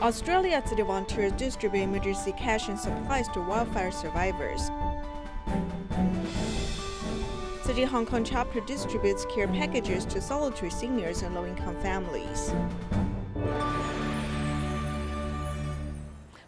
Australia City volunteers distribute emergency cash and supplies to wildfire survivors. City Hong Kong chapter distributes care packages to solitary seniors and low-income families.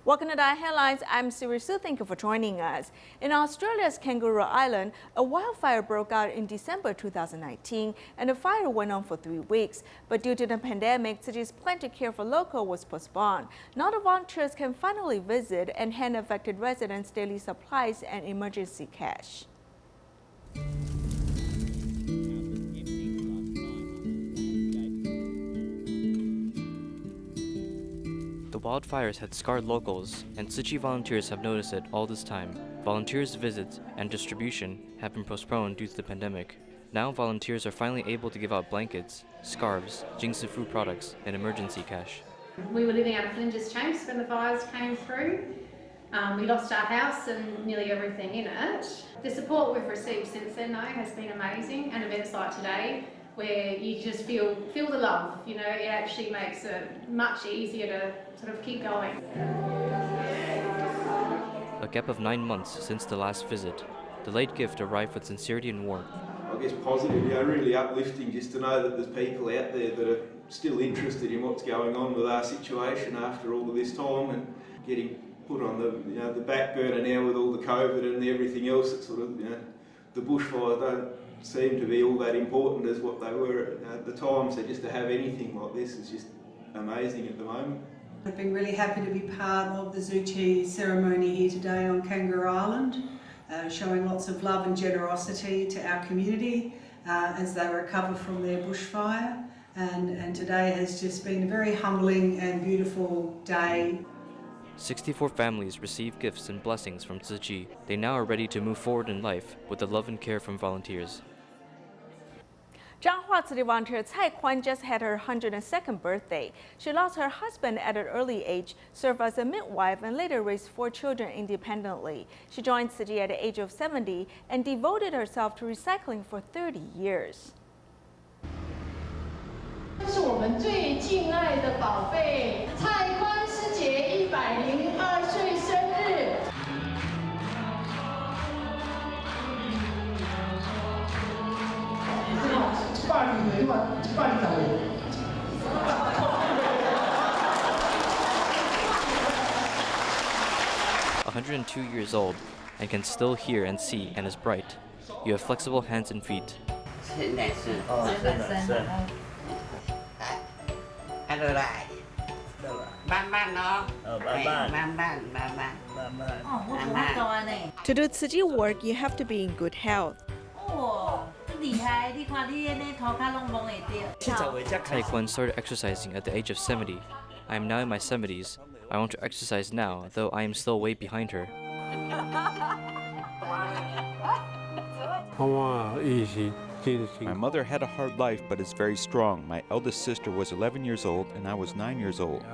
Welcome to the headlines. I'm Siri Su. Thank you for joining us. In Australia's Kangaroo Island, a wildfire broke out in December 2019, and the fire went on for 3 weeks. But due to the pandemic, city's plan to care for local was postponed. Now the volunteers can finally visit and hand affected residents daily supplies and emergency cash. The wildfires had scarred locals, and Tzu Chi volunteers have noticed it all this time. Volunteers' visits and distribution have been postponed due to the pandemic. Now volunteers are finally able to give out blankets, scarves, Jingsi food products, and emergency cash. We were living out of Flinders Chase when the fires came through. We lost our house and nearly everything in it. The support we've received since then, though, has been amazing, and events like today, where you just feel the love, you know, it actually makes it much easier to sort of keep going. A gap of 9 months since the last visit, the late gift arrived with sincerity and warmth. I guess positive, really uplifting just to know that there's people out there that are still interested in what's going on with our situation after all of this time, and getting put on the back burner now with all the COVID and everything else. That sort of, the bushfires don't seem to be all that important as what they were at the time, so just to have anything like this is just amazing at the moment. I've been really happy to be part of the Tzu Chi ceremony here today on Kangaroo Island, showing lots of love and generosity to our community as they recover from their bushfire, and today has just been a very humbling and beautiful day. 64 families received gifts and blessings from Tzu Chi. They now are ready to move forward in life with the love and care from volunteers. Zhanghua City volunteer Cai Kwan just had her 102nd birthday. She lost her husband at an early age, served as a midwife, and later raised 4 children independently. She joined City at the age of 70 and devoted herself to recycling for 30 years. 这是我们最敬爱的宝贝蔡宽师姐102岁生日。102 years old and can still hear and see and is bright. You have flexible hands and feet. To do Tzu Chi work, you have to be in good health. Cai Kwan started exercising at the age of 70. I am now in my 70s. I want to exercise now, though I am still way behind her. My mother had a hard life but is very strong. My eldest sister was 11 years old and I was 9 years old.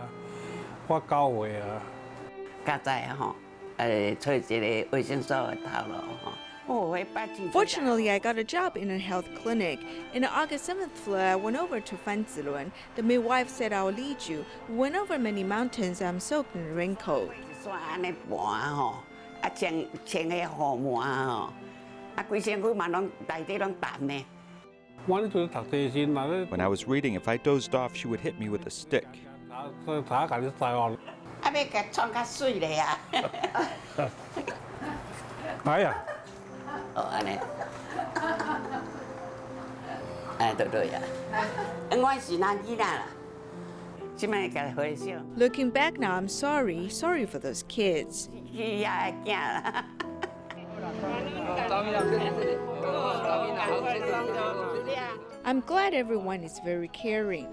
Fortunately, I got a job in a health clinic. In the August 7th floor, I went over to Fan Zilun. The midwife said, "I'll lead you." We went over many mountains. I'm soaked in the raincoat. When I was reading, if I dozed off, she would hit me with a stick. Looking back now, I'm sorry for those kids. I'm glad everyone is very caring.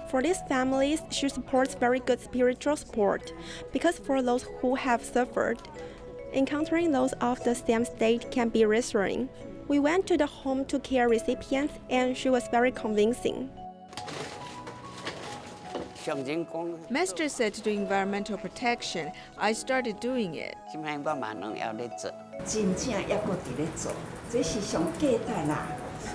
For these families, she supports very good spiritual support, because for those who have suffered, encountering those of the same state can be reassuring. We went to the home to care recipients, and she was very convincing. Master said to do environmental protection. I started doing it. 真正抑搁伫咧做，这是上价值啦。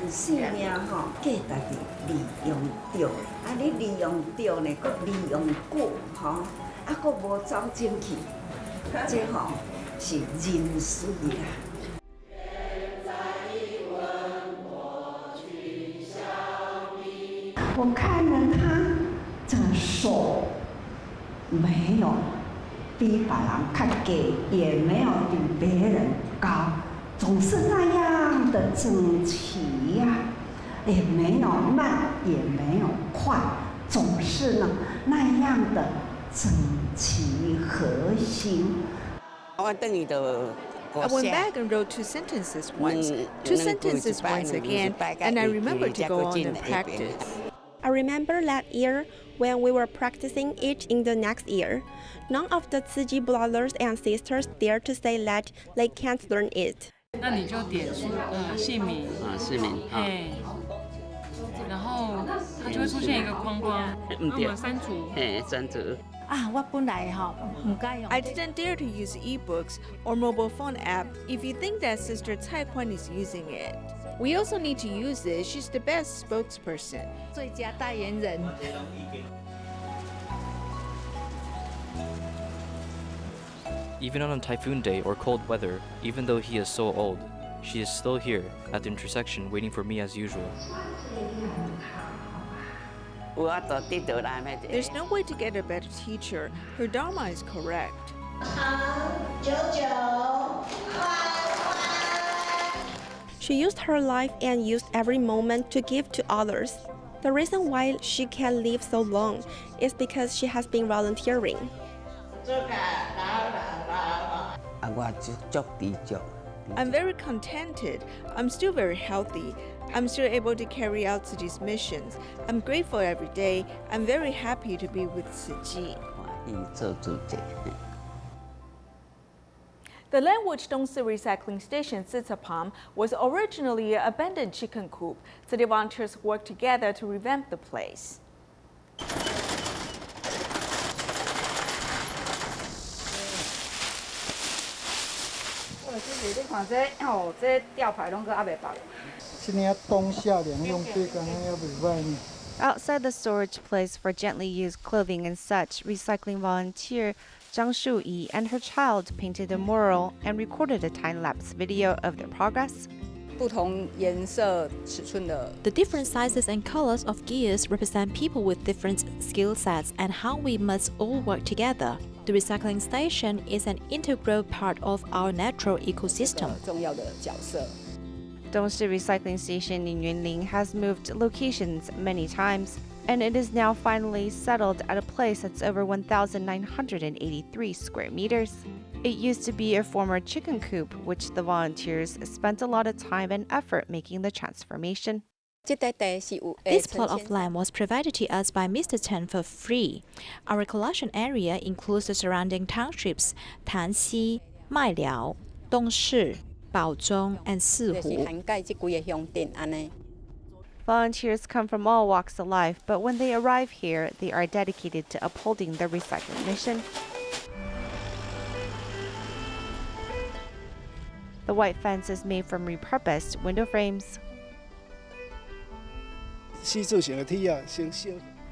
生命吼，价值是利用着，啊，你利用着呢，佮利用久吼，啊，佮无走进去，这吼是人水啦。我看了他这手没有比别人较低，也没有比别人高，总是那样的整齐呀，也没有慢，也没有快，总是呢那样的整齐和谐。我等于就。I went back and wrote 2 sentences once, 2 sentences once again, and I remembered to go on and practice. I remember that year when we were practicing it in the next year. None of the Tzu Chi brothers and sisters dared to say that they can't learn it. 那你就点姓名姓名嘿，然后它就会出现一个框框，我们删除。删除。I didn't dare to use ebooks or mobile phone app if you think that Sister Cai Quan is using it. We also need to use it. She's the best spokesperson. 最佳代言人。 Even on a typhoon day or cold weather, even though he is so old, she is still here at the intersection waiting for me as usual. There's no way to get a better teacher. Her dharma is correct. She used her life and used every moment to give to others. The reason why she can live so long is because she has been volunteering. I'm very contented. I'm still very healthy. I'm still able to carry out Tzu Chi's missions. I'm grateful every day. I'm very happy to be with Tzu Chi. The land which Dongsi recycling station sits upon was originally an abandoned chicken coop. So the volunteers worked together to revamp the place. Outside the storage place for gently used clothing and such, recycling volunteer Zhang Shuyi and her child painted a mural and recorded a time-lapse video of their progress. The different sizes and colors of gears represent people with different skill sets and how we must all work together. The recycling station is an integral part of our natural ecosystem. Dongshi Recycling Station in Yunlin has moved locations many times, and it is now finally settled at a place that's over 1,983 square meters. It used to be a former chicken coop, which the volunteers spent a lot of time and effort making the transformation. This plot of land was provided to us by Mr. Chen for free. Our collection area includes the surrounding townships Tanxi, Mailiao, Dongshi, Baozhong, and Sihu. Volunteers come from all walks of life, but when they arrive here, they are dedicated to upholding the recycling mission. The white fence is made from repurposed window frames.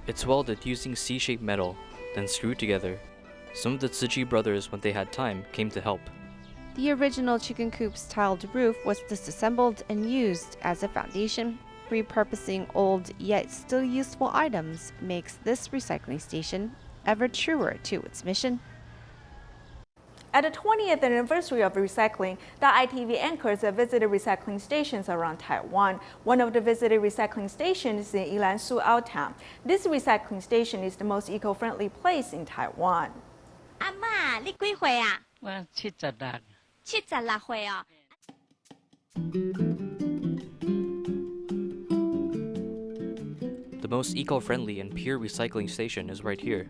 It's welded using C-shaped metal, then screwed together. Some of the Tzu Chi brothers, when they had time, came to help. The original chicken coop's tiled roof was disassembled and used as a foundation. Repurposing old yet still useful items makes this recycling station ever truer to its mission. At the 20th anniversary of recycling, the ITV anchors have visited recycling stations around Taiwan. One of the visited recycling stations is in Yilansu Outtown. This recycling station is the most eco-friendly place in Taiwan. 阿嬷，你几岁啊？我76。76岁哦。 The most eco-friendly and pure recycling station is right here.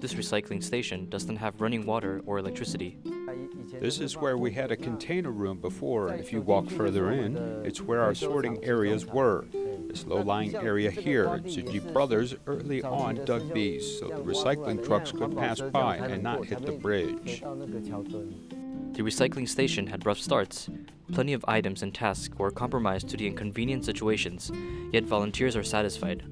This recycling station doesn't have running water or electricity. This is where we had a container room before, and if you walk further in, it's where our sorting areas were. This low-lying area here, Tzu Chi brothers early on dug these so the recycling trucks could pass by and not hit the bridge. the recycling station had rough starts. Plenty of items and tasks were compromised due to inconvenient situations, yet volunteers are satisfied.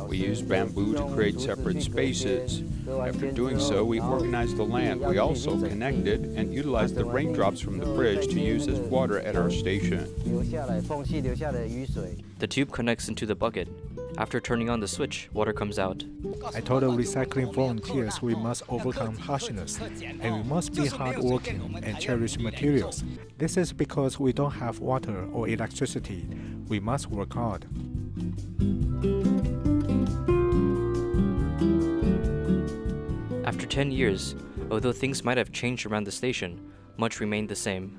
We used bamboo to create separate spaces. After doing so, we organized the land. We also connected and utilized the raindrops from the bridge to use as water at our station. The tube connects into the bucket. After turning on the switch, water comes out. I told the recycling volunteers we must overcome harshness and we must be hardworking and cherish materials. This is because we don't have water or electricity. We must work hard. After 10 years, although things might have changed around the station, much remained the same.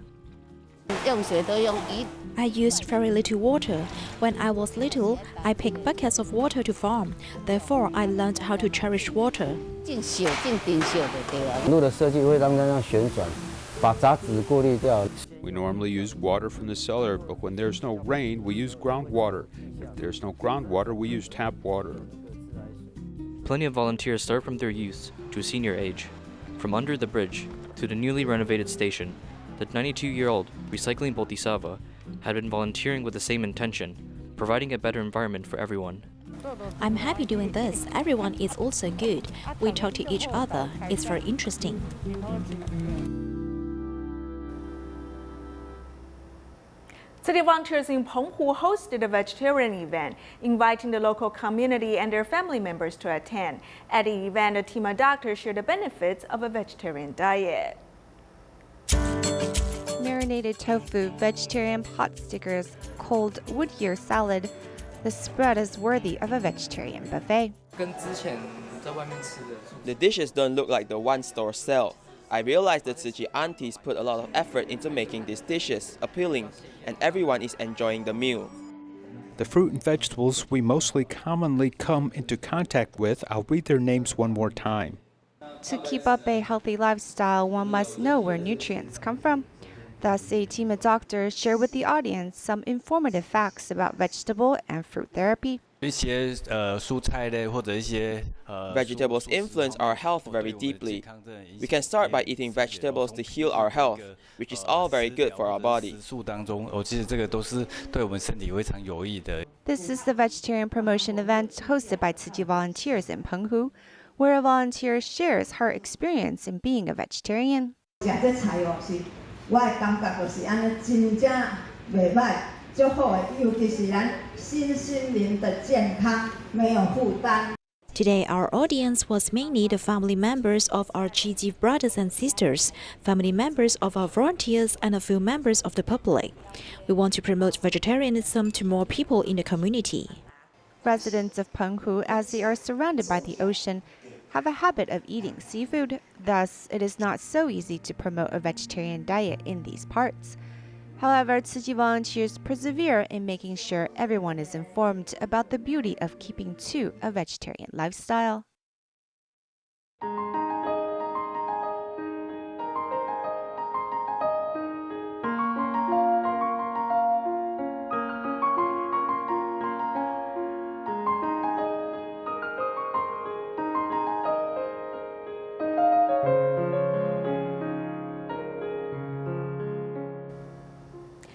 I used very little water. When I was little, I picked buckets of water to farm. Therefore, I learned how to cherish water. We normally use water from the cellar, but when there's no rain, we use groundwater. If there's no groundwater, we use tap water. Plenty of volunteers start from their youth to senior age. From under the bridge to the newly renovated station, the 92-year-old recycling Bodhisattva had been volunteering with the same intention, providing a better environment for everyone. I'm happy doing this. Everyone is also good. We talk to each other. It's very interesting. City volunteers in Penghu hosted a vegetarian event, inviting the local community and their family members to attend. At the event, a team of doctors shared the benefits of a vegetarian diet. Marinated tofu, vegetarian pot stickers, cold wood ear salad. The spread is worthy of a vegetarian buffet. The dishes don't look like the one stores sell. I realized the Tzu Chi aunties put a lot of effort into making these dishes appealing, and everyone is enjoying the meal. The fruit and vegetables we mostly commonly come into contact with, I'll read their names one more time. To keep up a healthy lifestyle, one must know where nutrients come from. Thus, a team of doctors share with the audience some informative facts about vegetable and fruit therapy. Vegetables influence our health very deeply. We can start by eating vegetables to heal our health, which is all very good for our body. This is the vegetarian promotion event hosted by Tzu Chi volunteers in Penghu, where a volunteer shares her experience in being a vegetarian. Today, our audience was mainly the family members of our Tzu Chi brothers and sisters, family members of our volunteers, and a few members of the public. We want to promote vegetarianism to more people in the community. Residents of Penghu, as they are surrounded by the ocean, have a habit of eating seafood. Thus, it is not so easy to promote a vegetarian diet in these parts. However, Tzu Chi volunteers persevere in making sure everyone is informed about the beauty of keeping to a vegetarian lifestyle.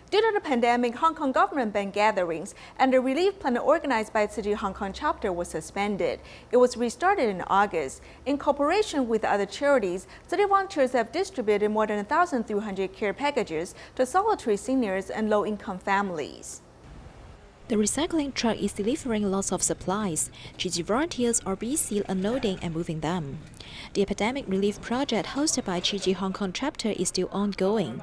Due to the pandemic, Hong Kong government banned gatherings, and the relief plan organized by Tzu Chi Hong Kong chapter was suspended. It was restarted in August. In cooperation with other charities, Tzu Chi volunteers have distributed more than 1,300 care packages to solitary seniors and low-income families. The recycling truck is delivering lots of supplies. Tzu Chi volunteers are busy unloading and moving them. The epidemic relief project hosted by Tzu Chi Hong Kong chapter is still ongoing.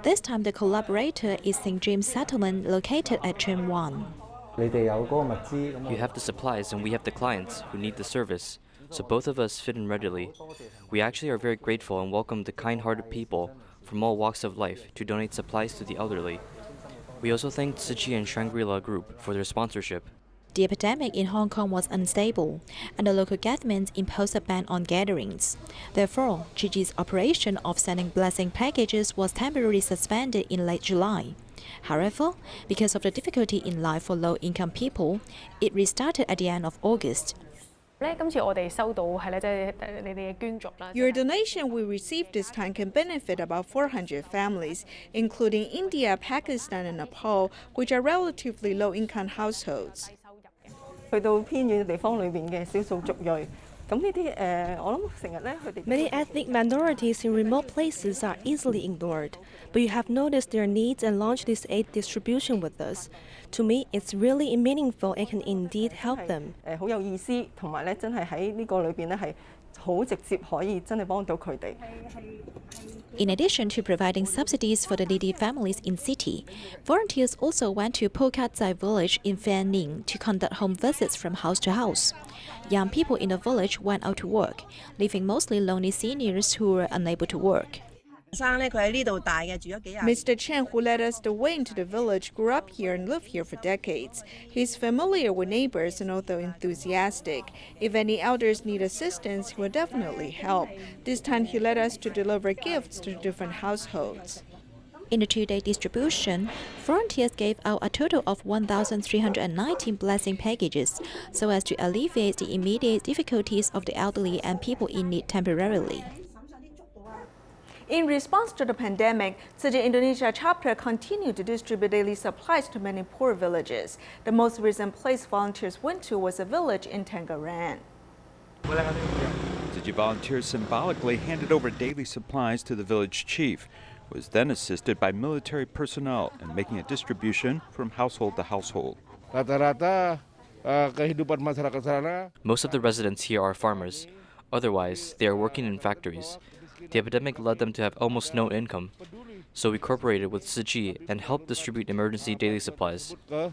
This time the collaborator is St. James Settlement located at Trim 1. You have the supplies and we have the clients who need the service, so both of us fit in readily. We actually are very grateful and welcome the kind-hearted people from all walks of life to donate supplies to the elderly. We also thank Tzu Chi and Shangri-La Group for their sponsorship. The epidemic in Hong Kong was unstable, and the local government imposed a ban on gatherings. Therefore, Tzu Chi's operation of sending blessing packages was temporarily suspended in late July. However, because of the difficulty in life for low-income people, it restarted at the end of August. Your donation we received this time can benefit about 400 families, including India, Pakistan, and Nepal, which are relatively low-income households. Many ethnic minorities in remote places are easily ignored, but you have noticed their needs and launched this aid distribution with us. To me, it's really meaningful and can indeed help them. In addition to providing subsidies for the needy families in city, volunteers also went to Pokazai village in Fan Ning to conduct home visits from house to house. Young people in the village went out to work, leaving mostly lonely seniors who were unable to work. Mr. Chen, who led us the way into the village, grew up here and lived here for decades. He's familiar with neighbors and although enthusiastic. If any elders need assistance, he will definitely help. This time he led us to deliver gifts to different households. In the two-day distribution, volunteers gave out a total of 1,319 blessing packages so as to alleviate the immediate difficulties of the elderly and people in need temporarily. In response to the pandemic, Tzu Chi Indonesia chapter continued to distribute daily supplies to many poor villages. The most recent place volunteers went to was a village in Tangerang. Tzu Chi volunteers symbolically handed over daily supplies to the village chief, who was then assisted by military personnel in making a distribution from household to household. Most of the residents here are farmers. Otherwise, they are working in factories. The epidemic led them to have almost no income, so we cooperated with Tzu Chi and helped distribute emergency daily supplies. In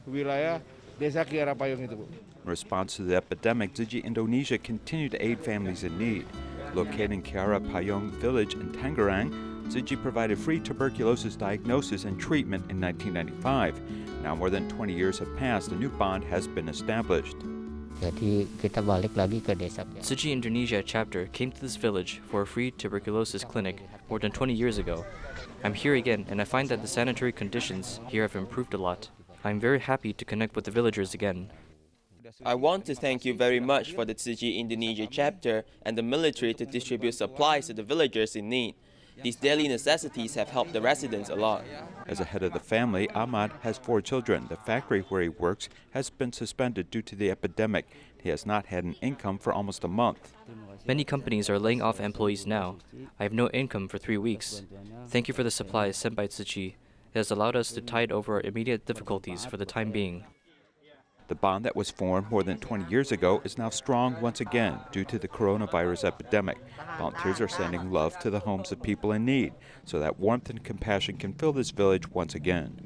response to the epidemic, Tzu Chi Indonesia continued to aid families in need. Located in Kiara Payong village in Tangerang, Tzu Chi provided free tuberculosis diagnosis and treatment in 1995. Now more than 20 years have passed, a new bond has been established. Tzu Chi Indonesia chapter came to this village for a free tuberculosis clinic more than 20 years ago. I'm here again and I find that the sanitary conditions here have improved a lot. I'm very happy to connect with the villagers again. I want to thank you very much for the Tzu Chi Indonesia chapter and the military to distribute supplies to the villagers in need. These daily necessities have helped the residents a lot. As a head of the family, Ahmad has 4 children. The factory where he works has been suspended due to the epidemic. He has not had an income for almost a month. Many companies are laying off employees now. I have no income for 3 weeks. Thank you for the supplies sent by Tzu Chi. It has allowed us to tide over our immediate difficulties for the time being. The bond that was formed more than 20 years ago is now strong once again due to the coronavirus epidemic. Volunteers are sending love to the homes of people in need so that warmth and compassion can fill this village once again.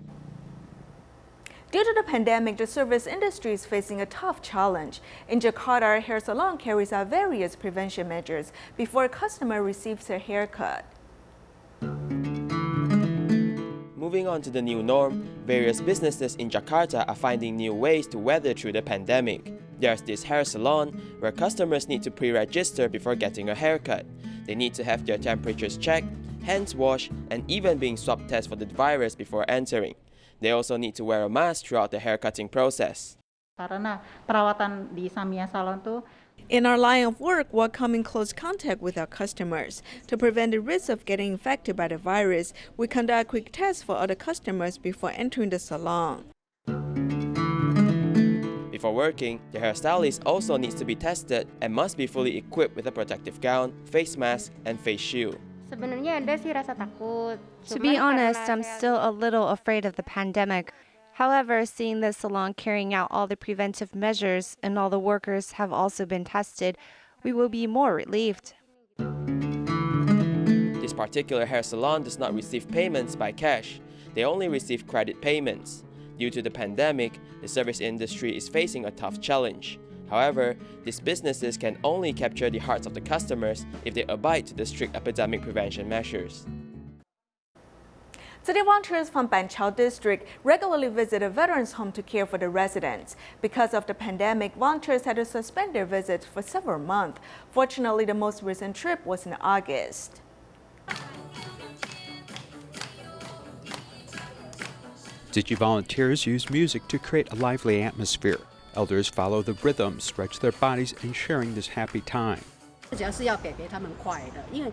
Due to the pandemic, the service industry is facing a tough challenge. In Jakarta, a hair salon carries out various prevention measures before a customer receives their haircut. Moving on to the new norm, various businesses in Jakarta are finding new ways to weather through the pandemic. There's this hair salon where customers need to pre-register before getting a haircut. They need to have their temperatures checked, hands washed, and even being swab tested for the virus before entering. They also need to wear a mask throughout the haircutting process. In our line of work, we'll come in close contact with our customers. To prevent the risk of getting infected by the virus, we conduct quick tests for other customers before entering the salon. Before working, the hairstylist also needs to be tested and must be fully equipped with a protective gown, face mask, and face shield. To be honest, I'm still a little afraid of the pandemic. However, seeing the salon carrying out all the preventive measures and all the workers have also been tested, we will be more relieved. This particular hair salon does not receive payments by cash. They only receive credit payments. Due to the pandemic, the service industry is facing a tough challenge. However, these businesses can only capture the hearts of the customers if they abide to the strict epidemic prevention measures. City volunteers from Banqiao district regularly visit a veterans home to care for the residents. Because of the pandemic, volunteers had to suspend their visits for several months. Fortunately, the most recent trip was in August. Tzu Chi volunteers use music to create a lively atmosphere. Elders follow the rhythm, stretch their bodies, and sharing this happy time.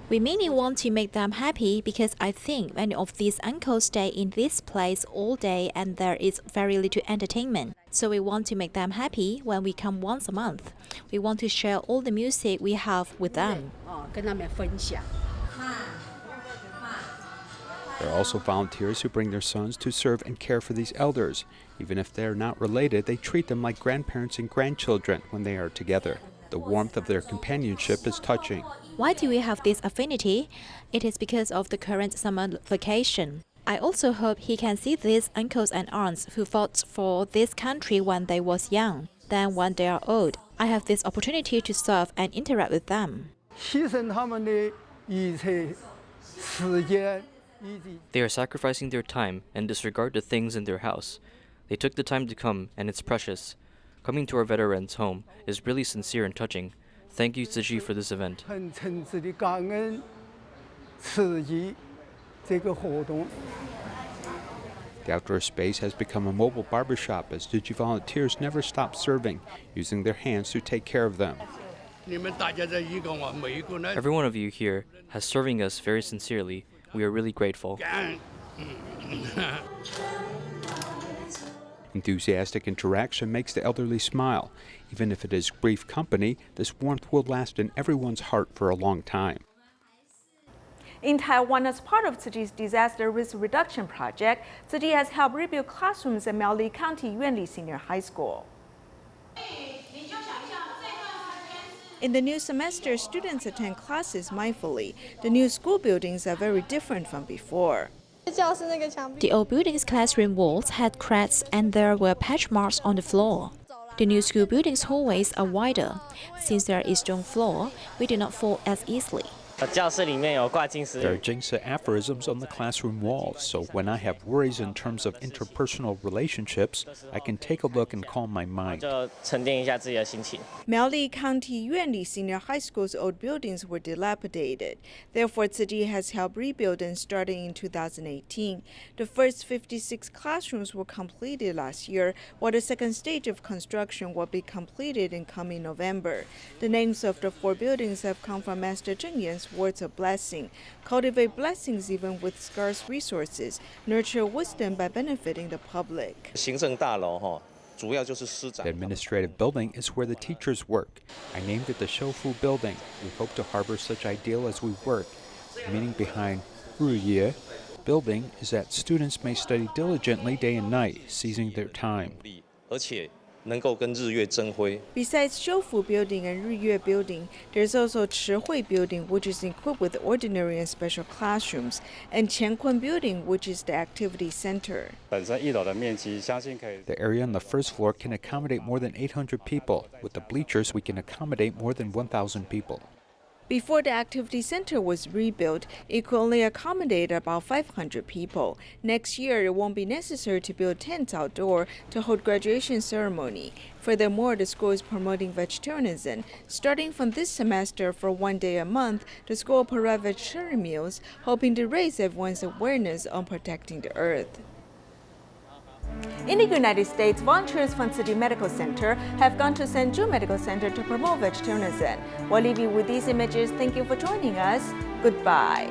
We mainly want to make them happy because I think many of these uncles stay in this place all day and there is very little entertainment. So we want to make them happy when we come once a month. We want to share all the music we have with them. There are also volunteers who bring their sons to serve and care for these elders. Even if they are not related, they treat them like grandparents and grandchildren when they are together. The warmth of their companionship is touching. Why do we have this affinity? It is because of the current summer vacation. I also hope he can see these uncles and aunts who fought for this country when they was young. Then when they are old, I have this opportunity to serve and interact with them. They are sacrificing their time and disregard the things in their house. They took the time to come, and it's precious. Coming to our veterans' home is really sincere and touching. Thank you, Tzu Chi, for this event. The outdoor space has become a mobile barbershop as Tzu Chi volunteers never stop serving, using their hands to take care of them. Every one of you here has serving us very sincerely. We are really grateful. Enthusiastic interaction makes the elderly smile. Even if it is brief company, this warmth will last in everyone's heart for a long time. In Taiwan, as part of Tzu Chi's disaster risk reduction project, Tzu Chi has helped rebuild classrooms at Miaoli County Yuanli Senior High School. In the new semester, students attend classes mindfully. The new school buildings are very different from before. The old building's classroom walls had cracks and there were patch marks on the floor. The new school building's hallways are wider. Since there is stone floor, we do not fall as easily. There are Jingsa aphorisms on the classroom walls, so when I have worries in terms of interpersonal relationships, I can take a look and calm my mind. Miaoli County Yuanli Senior High School's old buildings were dilapidated. Therefore, Tzu Chi has helped rebuild them starting in 2018. The first 56 classrooms were completed last year, while the second stage of construction will be completed in coming November. The names of the 4 buildings have come from Master Zheng Yan's words of blessing. Cultivate blessings even with scarce resources. Nurture wisdom by benefiting the public. The administrative building is where the teachers work. I named it the Shoufu Building. We hope to harbor such ideal as we work. The meaning behind Ruye building is that students may study diligently day and night, seizing their time. Besides Shoufu Building and Ruyue Building, there's also Chihui Building, which is equipped with ordinary and special classrooms, and Qiankun Building, which is the activity center. The area on the first floor can accommodate more than 800 people. With the bleachers, we can accommodate more than 1,000 people. Before the activity center was rebuilt, it could only accommodate about 500 people. Next year, it won't be necessary to build tents outdoor to hold graduation ceremony. Furthermore, the school is promoting vegetarianism. Starting from this semester, for 1 day a month, the school will provide vegetarian meals, hoping to raise everyone's awareness on protecting the earth. In the United States, volunteers from Tzu Chi Medical Center have gone to St. Jude Medical Center to promote vegetarianism. While leaving with these images, thank you for joining us. Goodbye.